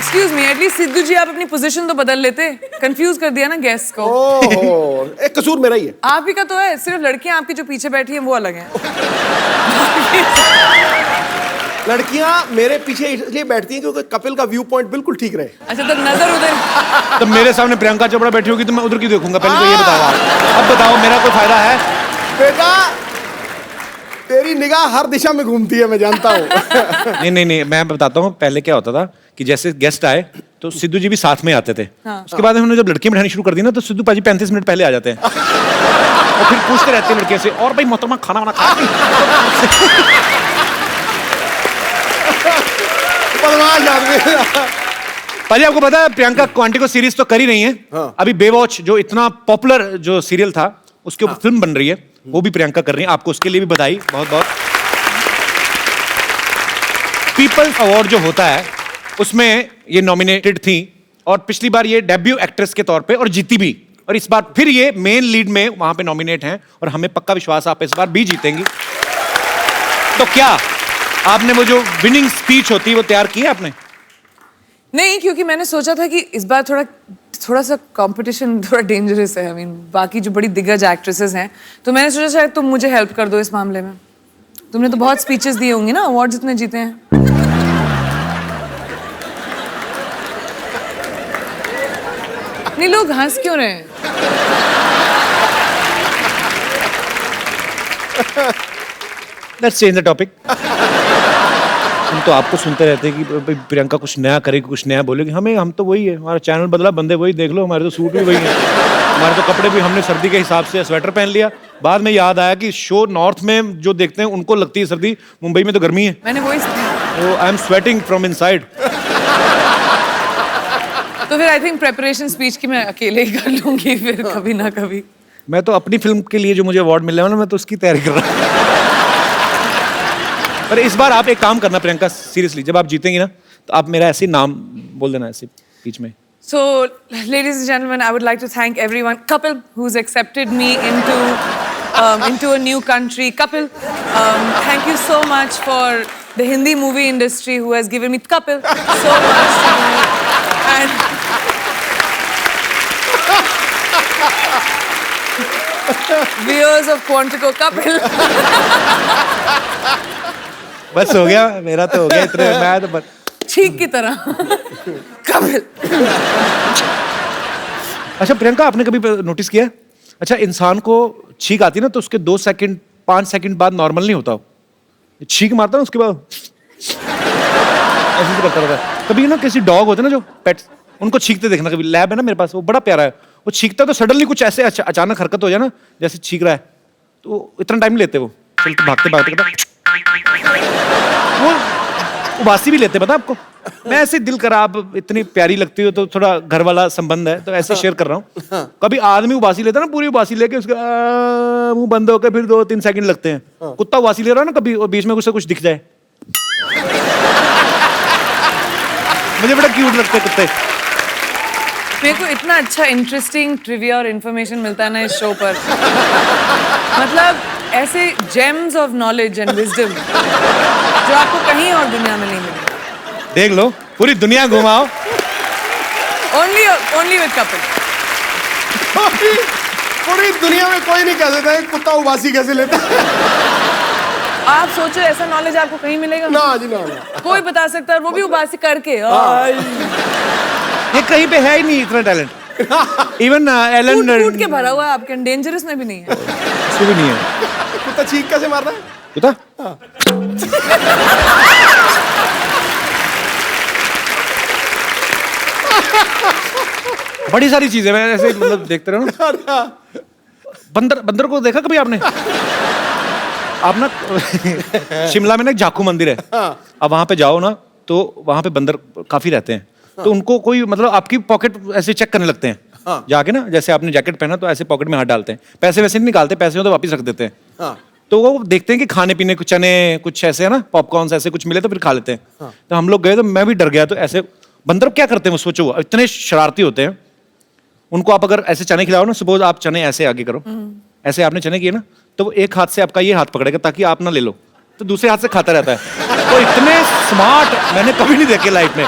Excuse me, at least Sidhu जी आप अपनी position तो बदल लेते। कंफ्यूज कर दिया ना गेस्ट को। ओहो, एक कसूर मेरा ही है। आप ही का तो है, सिर्फ लड़कियां आपकी जो पीछे बैठी हैं वो अलग हैं। लड़कियां मेरे पीछे इसलिए बैठती हैं क्योंकि कपिल का व्यू पॉइंट बिल्कुल ठीक रहे। अच्छा, तो नजर उधर। तो मेरे सामने प्रियंका चोपड़ा बैठी होगी तो मैं उधर की देखूंगा। पहले तो ये बताओ आप। अब बताओ मेरा कोई फायदा है? बेटा तेरी निगाह हर दिशा में घूमती है, मैं जानता हूँ। नहीं, मैं बताता हूँ। पहले क्या होता था कि जैसे गेस्ट आए तो सिद्धू जी भी साथ में आते थे। उसके बाद हमने जब लड़कियां बैठानी शुरू कर दी ना तो सिद्धू पाजी 35 मिनट पहले आ जाते हैं और फिर पूछते रहते हैं लड़कियों से, और भाई मोहतरमा खाना वाना खा? बदमाश आदमी। पाजी आपको पता है प्रियंका क्वांटिको सीरीज तो कर ही नहीं है। अभी बेवॉच जो इतना पॉपुलर जो सीरियल था उसके ऊपर फिल्म बन रही है, वो भी प्रियंका कर रही है। आपको उसके लिए भी बधाई, बहुत बहुत। पीपल्स अवार्ड जो होता है उसमें ये नॉमिनेटेड थी और पिछली बार ये डेब्यू एक्ट्रेस के तौर पे और जीती भी, और इस बार फिर ये मेन लीड में वहां पे नॉमिनेट हैं और हमें पक्का विश्वास आप इस बार भी जीतेंगी। तो क्या आपने वो जो विनिंग स्पीच होती है वो तैयार की है आपने? नहीं, क्योंकि मैंने सोचा था कि इस बार थोड़ा सा कंपटीशन थोड़ा डेंजरस है। आई मीन बाकी जो बड़ी दिग्गज एक्ट्रेसेस हैं, तो मैंने सोचा शायद तुम मुझे हेल्प कर दो इस मामले में। तुमने तो बहुत स्पीचेस दिए होंगी ना, अवार्ड जितने जीते हैं। नहीं, लोग हंस क्यों रहे हैं? Let's change the topic. हम तो आपको सुनते रहते हैं कि प्रियंका कुछ नया करेगी, कुछ नया बोलेगी। हम तो वही है, हमारा चैनल बदला, बंदे वही, देख लो हमारे तो सूट भी वही है, हमारे तो कपड़े भी हमने सर्दी के हिसाब से स्वेटर पहन लिया। बाद में याद आया कि शो नॉर्थ में जो देखते हैं उनको लगती है सर्दी, मुंबई में तो गर्मी है। मैंने वही I am sweating from inside. तो फिर आई थिंक प्रेपरेशन स्पीच की मैं अकेले ही कर लूंगी फिर कभी ना कभी। मैं तो अपनी फिल्म के लिए जो मुझे अवार्ड मिलने वाला, मैं तो उसकी तैयारी कर रहा हूँ। पर इस बार आप एक काम करना प्रियंका, सीरियसली, जब आप जीतेंगी ना तो आप मेरा ऐसे नाम बोल देना ऐसे बीच में। So, ladies and gentlemen, I would like to thank everyone. Kapil, who's accepted me into a new country. Kapil, thank you so much for the Hindi movie industry who has given me Kapil so much to do. And viewers of Quantico, Kapil. बस हो गया, मेरा तो हो गया इतने। मैं तो बस ठीक की तरह कपिल। अच्छा प्रियंका, आपने कभी नोटिस किया, अच्छा इंसान को छींक आती है ना तो उसके 2 सेकंड 5 सेकंड बाद नॉर्मल नहीं होता। छींक मारता ना उसके बाद ऐसे करता रहता है। कभी ना किसी डॉग होते ना जो पेट्स, उनको छींकते देखना। कभी लैब है ना मेरे पास, वो बड़ा प्यारा है, वो छींकता तो सडनली कुछ ऐसे अचानक हरकत हो जाए ना, जैसे छींक रहा है, तो इतना टाइम नहीं लेते वो, चलते भागते भागते वो उबासी भी लेते, पता आपको। मैं ऐसे दिल करा, आप इतनी प्यारी लगती हो तो थोड़ा घर वाला संबंध है तो ऐसे शेयर कर रहा हूँ। कभी आदमी उबासी लेता ना, पूरी उबासी लेके उसका मुंह बंद होकर फिर 2-3 सेकंड लगते हैं। कुत्ता उबासी ले रहा है ना कभी, और बीच में कुछ दिख जाए, मुझे बड़ा क्यूट लगते हैं कुत्ते। मेरे को इतना अच्छा इंटरेस्टिंग ट्रिविया और इन्फॉर्मेशन मिलता है ना इस शो पर। मतलब ऐसे James of knowledge and wisdom जो आपको कहीं और दुनिया में नहीं मिलेगी। देख लो, पूरी दुनिया घुमाओ, ओनली विद कपिल। पूरी दुनिया में कोई नहीं कह सकता है कुत्ता उबासी कैसे लेता है। आप सोचो ऐसा नॉलेज आपको कहीं मिलेगा? ना जी ना। कोई बता सकता है, वो भी उबासी करके। ये कहीं पे है ही नहीं इतना टैलेंट। इवन एलन फूट के भरा हुआ है आपके, डेंजरस में भी नहीं है। उसको भी नहीं है। कुत्ता चीख कैसे मार रहा है? कुत्ता बड़ी सारी चीजें मैं ऐसे मतलब देखते रहो ना। बंदर को देखा कभी आपने? आप ना शिमला में ना एक जाखू मंदिर है, अब वहां पे जाओ ना तो वहां पे बंदर काफी रहते हैं। तो उनको कोई मतलब आपकी पॉकेट ऐसे चेक करने लगते हैं जाके ना, जैसे आपने जैकेट पहना तो ऐसे पॉकेट में हाथ डालते हैं, पैसे वैसे नहीं निकालते, पैसे हो तो वापस रख देते हैं। तो वो देखते हैं कि खाने पीने कुछ चने कुछ ऐसे है ना, पॉपकॉर्न ऐसे कुछ मिले तो फिर खा लेते हैं। तो हम लोग गए तो मैं भी डर गया। तो ऐसे बंदर क्या करते हैं वो सोचो, इतने शरारती होते हैं। उनको आप अगर ऐसे चने खिलाओ ना, सपोज आप चने ऐसे आगे करो, ऐसे आपने चने किए ना, तो वो एक हाथ से आपका ये हाथ पकड़ेगा ताकि आप ना ले लो, तो दूसरे हाथ से खाता रहता है। तो इतने स्मार्ट मैंने कभी नहीं देखे लाइफ में।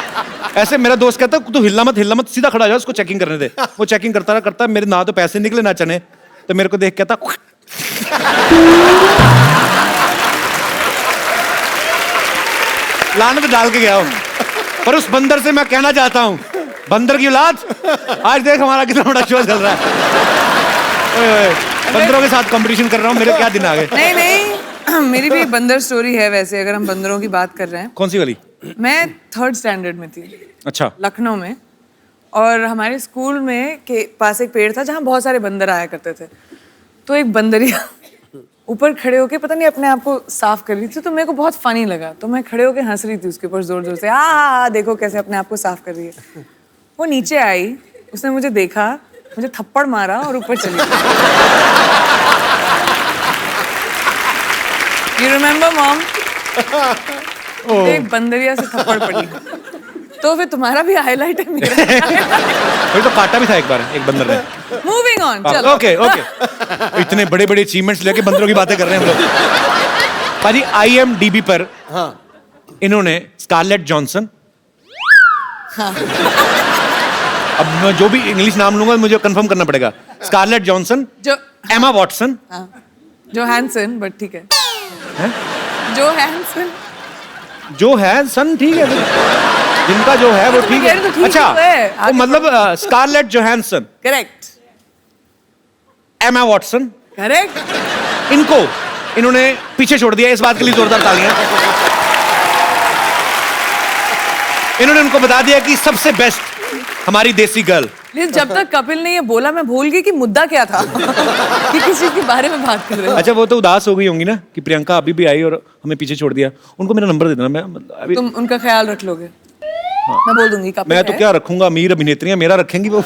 ऐसे मेरा दोस्त कहता तू हिलना मत सीधा खड़ा हो जा, उसको चेकिंग करने दे। वो चेकिंग करता मेरे ना तो पैसे निकले ना चने, तो मेरे को देख कहता लानत डाल के गया हूं। पर उस बंदर से मैं कहना चाहता हूं, बंदर की औलाद, आज देख हमारा कितना बड़ा शो चल रहा है। ओए ओए, बंदरों के साथ कंपटीशन कर रहा हूं, मेरे क्या दिन आ गए। नहीं मेरी भी एक बंदर स्टोरी है वैसे, अगर हम बंदरों की बात कर रहे हैं। कौन सी वाली? मैं 3rd स्टैंडर्ड में थी, अच्छा। लखनऊ में, और हमारे स्कूल में के पास एक पेड़ था जहाँ बहुत सारे बंदर आया करते थे। तो एक बंदरिया ऊपर खड़े होके पता नहीं अपने आप को साफ कर रही थी, तो मेरे को बहुत फनी लगा, तो मैं खड़े होके हंस रही थी उसके ऊपर जोर जोर से, देखो कैसे अपने आप को साफ कर रही है। वो नीचे आई, उसने मुझे देखा, मुझे थप्पड़ मारा और ऊपर चली गई। You remember, mom? एक बंदरिया से थप्पड़ पड़ी। तो फिर तुम्हारा भी हाईलाइट है मेरा। वही तो काटा भी था एक बार एक बंदर ने। मूविंग ऑन, चलो। ओके इतने बड़े बड़े अचीवमेंट्स लेके बंदरों की बातें कर रहे हैं हम लोग। भाजी IMDb पर इन्होंने स्कारलेट जॉनसन, अब मैं जो भी इंग्लिश नाम लूंगा मुझे कंफर्म करना पड़ेगा। स्कारलेट जॉनसन, जो एमा वॉटसन, जो हैंसन, बट ठीक है, जो हैंसन, जो है सन, ठीक है, जिनका जो है वो तो ठीक कह रही तो है। ठीक अच्छा ही तो है, तो आगे मतलब Scarlett Johansson, correct Emma Watson, correct, इन्होंने पीछे छोड़ दिया। इस बात के लिए जोरदार तालियां। इन्होंने उनको बता दिया कि सबसे बेस्ट हमारी देसी गर्ल। लेकिन जब तक कपिल ने ये बोला मैं भूल गई कि मुद्दा क्या था। कि किस चीज के बारे में बात कर रहे हैं। अच्छा वो तो उदास हो गई होंगी ना कि प्रियंका अभी भी आई और हमें पीछे छोड़ दिया। उनको मेरा नंबर दे देना, मैं अभी तुम उनका ख्याल रख लोगे। मैं बोल दूंगी कपिल मैं तो क्या रखूंगा, अमीर अभिनेत्रियां मेरा रखेंगी वो।